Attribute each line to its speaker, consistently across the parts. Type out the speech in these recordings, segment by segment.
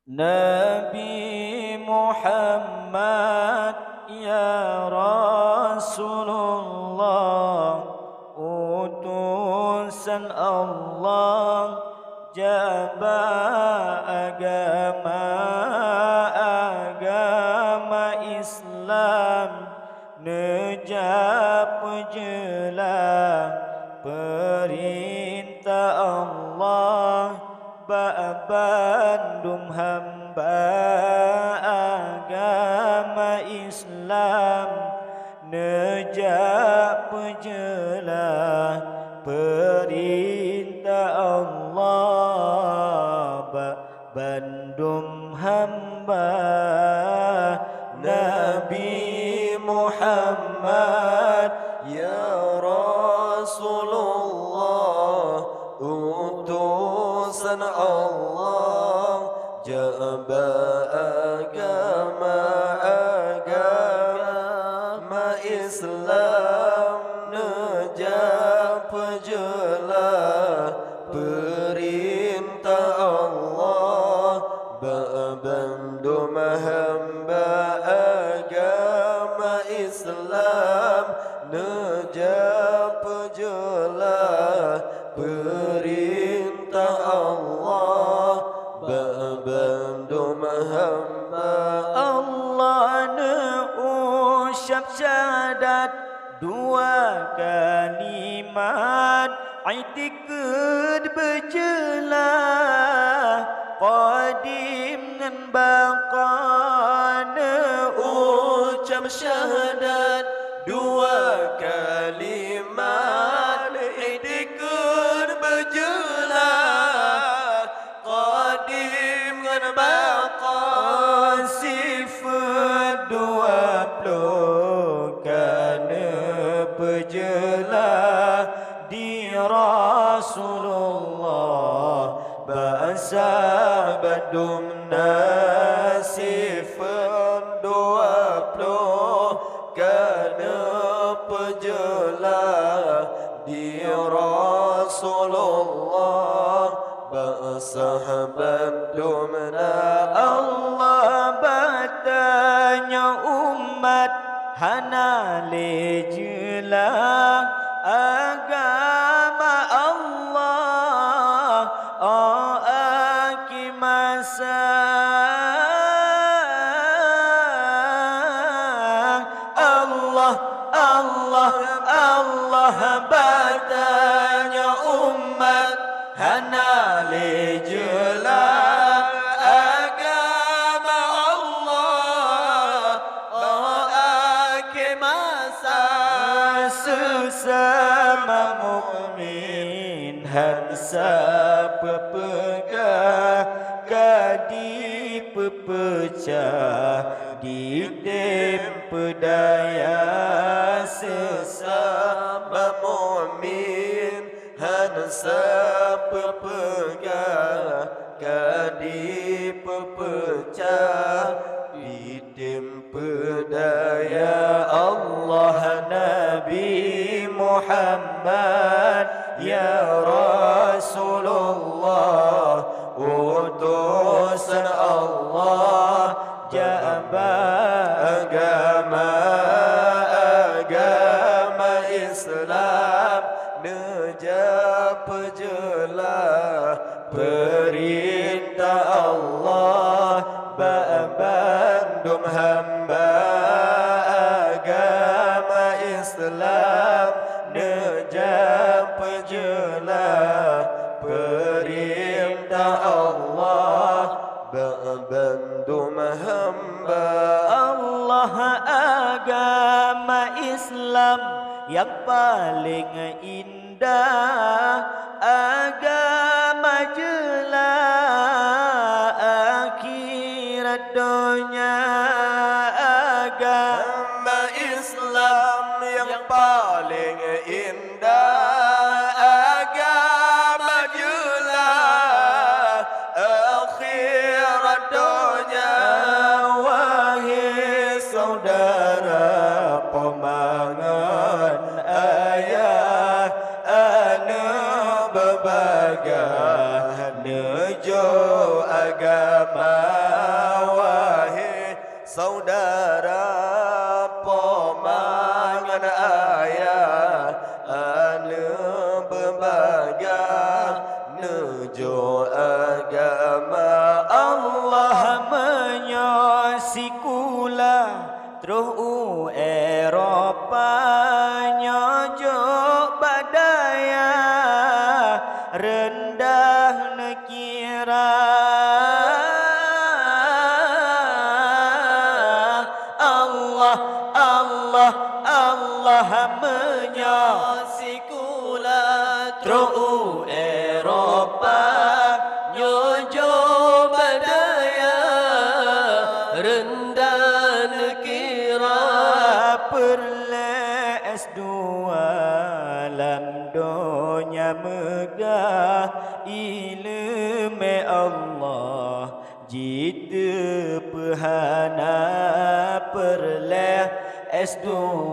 Speaker 1: Nabi Muhammad ya Rasulullah, utusan Allah, jaba agama Islam, nejab jelas perintah Allah, bandum hamba agama Islam, nejab jelas perintah Allah, bandum hamba. Nabi Muhammad ya Rasulullah, utusan Allah, jaba agama Islam, nejab jelas perintah Allah, bandum hamba agama Islam, nejab jelas perintah Allah, bandum hamba. Allah neucap syahadat dua kalimat, i'tiqad berjelas qadim ngan baqa. Neucap syahadat dua kalimat, i'tiqad berjelas qadim ngan baqa. Sifat 20 kana berjelas di Rasulullah, bahasa bandum sifat 20 kana berjelas di Rasulullah, bahasa bandum. Allah bertanya umat hana le jelas agama Allah, masa Allah bertanya umat hana le jelas agama Allah, masa sesama mukmin hansa pepegang kadi pepecah di dem pedaya. Sesama mukmin hansa pepegang kadi pepecah di dem pedaya. Allah Nabi Muhammad ya Rasulullah, utusan Allah, jaba agama Islam, nejab jelas perintah Allah, bandum hamba agama Islam, nejab jelas perintah Allah, bandum hamba. Allah agama Islam yang paling indah, agama jelas akhirat dunia. Agama Islam yang paling indah, agama jelas akhirat dunia. Wahai saudara pemangan ayah, anu bebaga nejo agama wahai saudara pemangan ayah ane berbagai nuju agama Allah
Speaker 2: menyosikula terus Eropa nyojok badaya rendah nekira Allah Allah Allah menyosikula terus Eropa nyojok badaya rendah nekira perle S2 alam dunia megah ilmu Allah jita pehana perle S2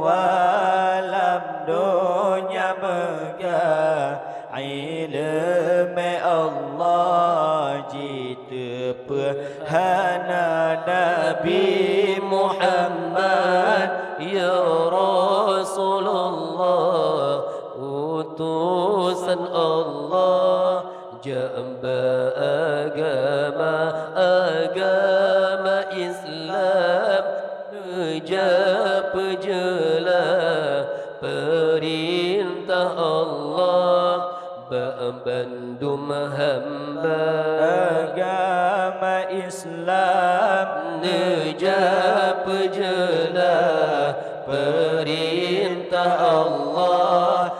Speaker 2: alam dunia megah ilmu Allah jita pehana Nabi Muhammad ya Rasulullah utusan Allah jamba agama Islam nejab jela perintah Allah bandum hamba agama Islam nejab jela perintah Allah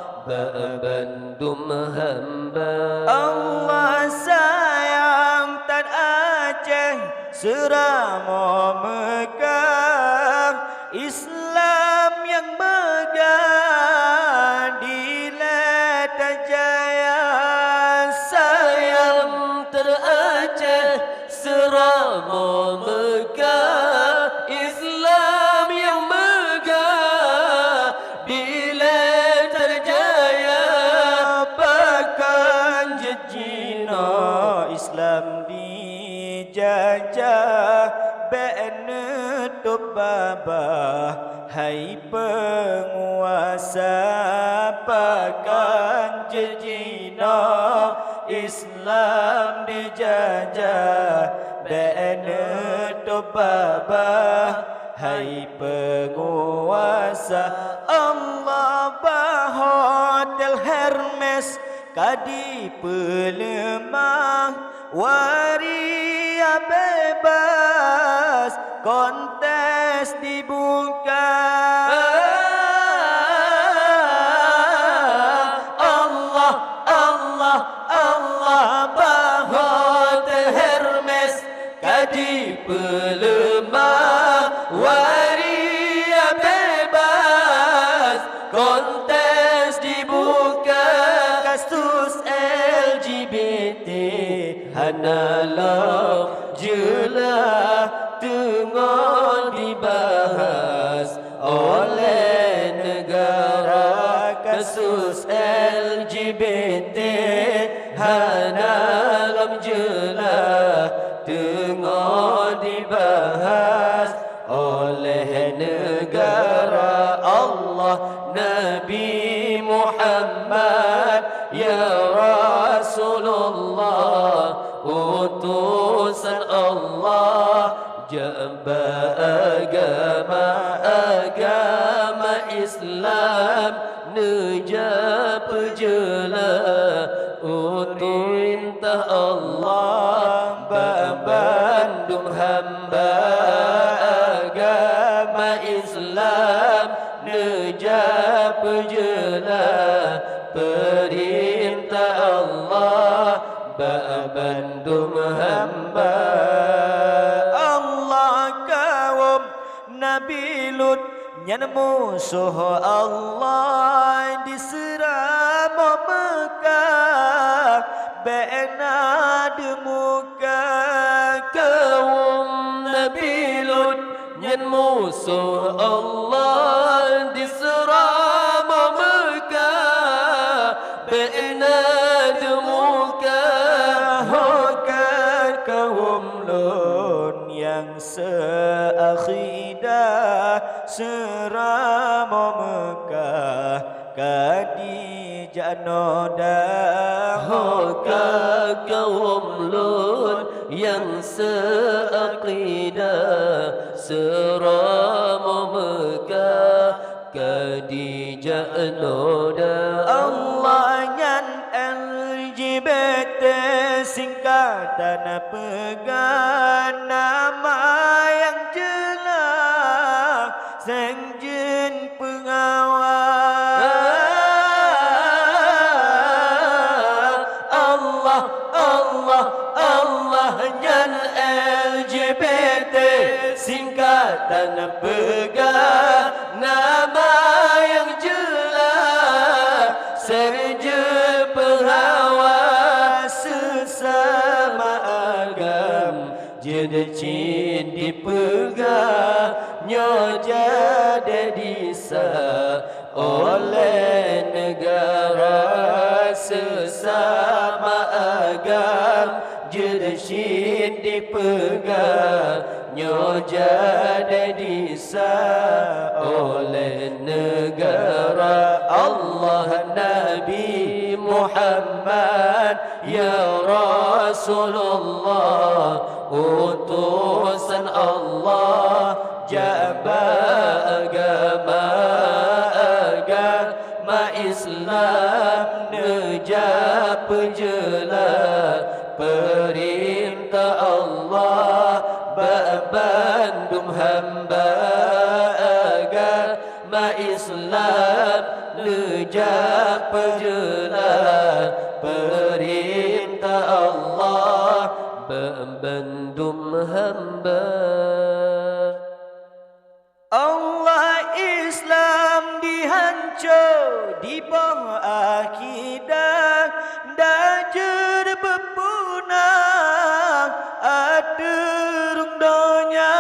Speaker 2: bandum hamba Allah sayang tan Aceh serama Mekah Islam yang megah di Leta Jaya sayang teraceh serama Mekah Islam yang megah di Leta Jaya bahkan jejina Islam dijajah benutup babah hai penguasa bahkan jejina Islam dijajah benutup babah hai penguasa Allah bahotel Hermes kadi pelemah waria bebas kontes dibuka Allah Allah Allah bahotel Hermes kadi pelemah waria bebas kontes dibuka kasus LGBT hanalah jelah tengah dibahas oleh negara kasus LGBT hanalah jelah tengah dibahas oleh negara Allah Nabi Muhammad ya Rasulullah utusan Allah jamba agama Islam nejab jela utintah Allah bandung hamba agama Islam nejab jela perintah Allah bandung hamba Allah kaum Nabi Lut nyan musuh Allah diseram Mekah bena demuka kaum Nabi Lut nyan musuh Allah diseram Mekah bena demuka kaum Lut yang seakhidah serama Mekah Khadijah nodah
Speaker 1: Hoka kaum Lut yang seaqidah serama Mekah Khadijah noda
Speaker 2: Allah nyan LGBT singkatan pegang nama yang jelas senjen pengawal Allah nyan LGBT singkatan pegang nama yang jelas senjen pengawal sesama agam jedecin dipegang nyoja dedisa oleh negara sesama agam jedecin dipegang nyoja dedisa oleh negara Allah Nabi Muhammad ya Rasulullah utusan Allah jaga agama Islam nejak penjelas perintah Allah bandum hamba agama Islam nejak penjelas perintah Allah bandum hamba Allah Islam dihancur di bawah akidah dajer berpunah ada rundanya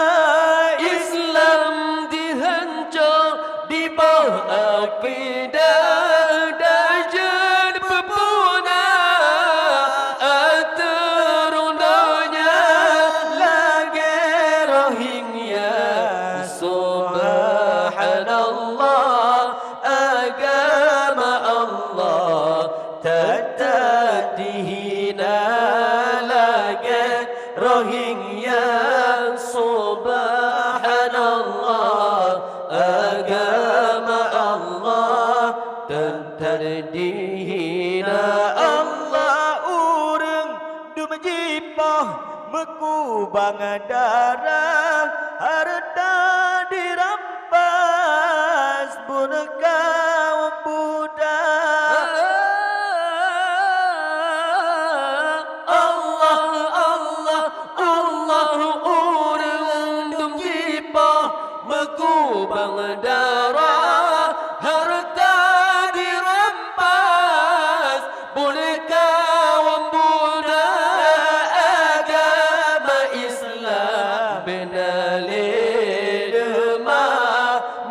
Speaker 2: Islam dihancur di bawah akidah dajer berpunah ada rundanya lagi Rohingya Subhanallah agama Allah tetap dihina lagi Rohingya Subhanallah agama Allah tetap dihina Allah urang dumjipah mekubang darah harta dirampas bunekau budak Allah urang dumjipah mekubang darah harta dirampas bunekau budak agama Islam benalil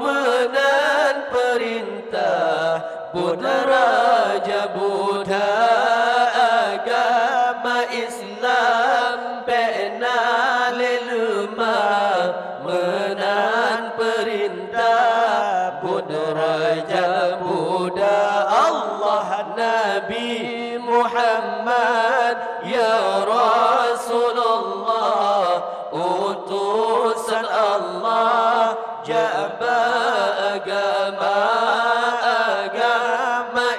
Speaker 2: menan perintah Buddha Raja Buddha agama Islam benalil menan perintah Buddha Raja Buddha Allah Nabi Muhammad ya Rasulullah utusan Allah jaga agama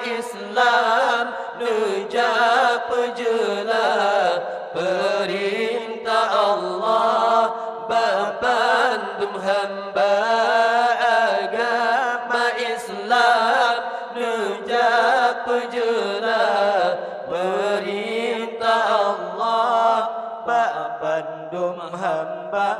Speaker 2: Islam nejak penjelas perintah Allah bandum hamba agama Islam nejak penjelas